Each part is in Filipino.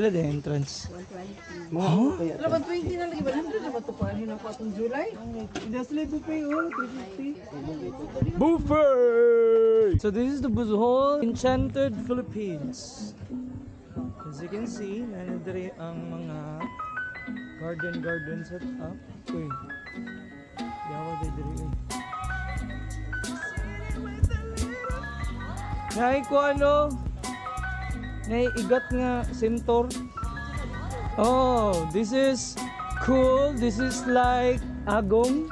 Pila the entrance? 120. Huh? Wala ba 20 na lagi? 100 na ba ito pa? Hina pa itong July? Industrial buffet, oh, 350. Buffet! So this is the Bohol Enchanted Philippines. As you can see, nanadari ang mga garden set up. Uy, yawa day diri uy. Nay ko ano? Nay igat nga sentor. Oh, this is cool. This is like agong.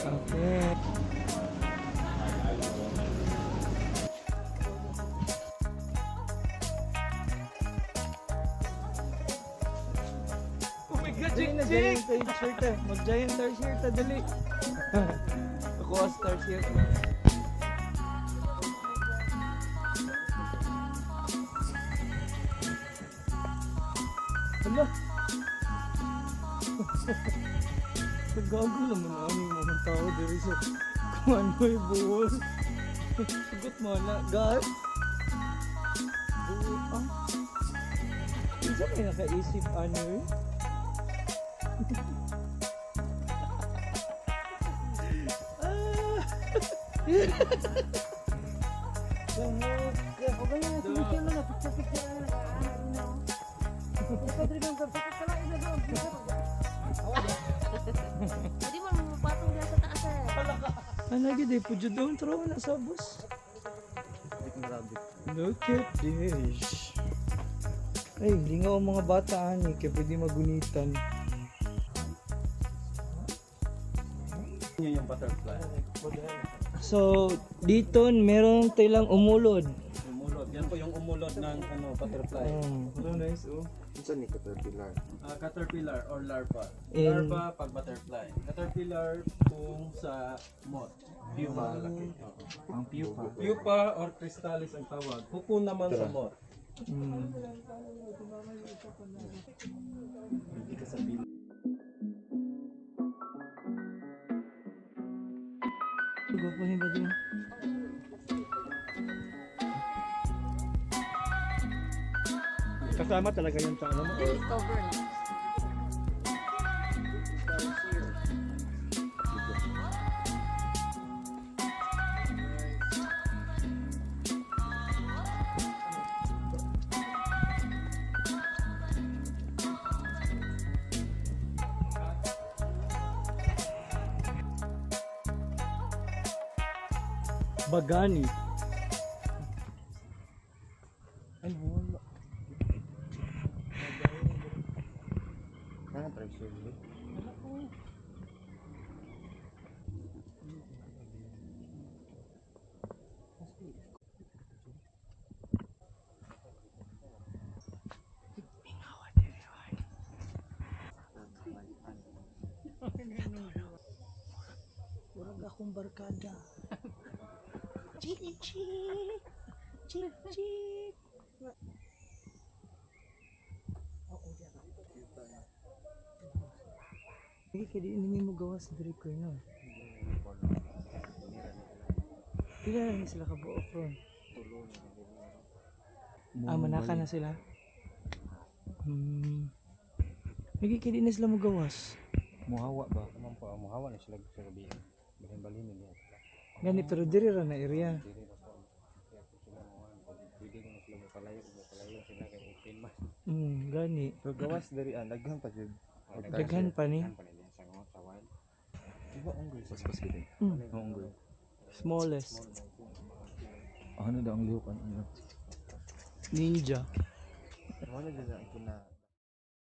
Okay. Oh my God, Jig! Mag-giant Tarsier ta dali. Ako as Tarsier. Hala! Nagago naman ang aming mga tao diri sa kung ano yung buhol. Sugot mo na, guys. Buhol pa. Isa may nakaisip ano eh. Okay na, sige mo na. Picture na nag-ano. Pwede kang kapsakit ka lang ina doon. Hindi mo mapatong dyan sa taas eh. Ano lagi di po doon throw na sa bus. Look at this. Ay, hindi nga ang mga bata ani kaya pwede magunitan. Yun yung butterfly. So, dito meron tayong umulod. Umulod. Yan po yung umulod ng butterfly. Oh, nice oh. Saan ni caterpillar? Caterpillar or larva. In- Larva pag butterfly. Caterpillar kung sa moth. Pupa. Ang pupa. Pupa or crystallis ang tawag. Pupo naman sa moth. Hindi ka sa pila. Gwapo ni ba din? Kasama talaga yung sa ano mo? Discover na. Bagani. Ay, wala. Ah, Tarsier. Urag akong barkada. Chik chik. Chik chik. Hindi kaya di mo gawas diri ko no. Pila na sila kabuok ron. Ah, manaka na sila. Lagi kaya di na sila mo gawas. Muhawa ba? Kamang pa, muhawa na sila sa gabi. Balin-balin nila. Ganito pero diri ra na area. Dili na sa kaya kung sila pwede mo na sila mapalayo sila kay open man. Gani. So gawas dari daghan pa jud. Daghan pa ni. Sa wild. Diba unggoy sa basket? Unggoy. Smallest. Ano daw ang lihok ano? Ninja. Wala dyan na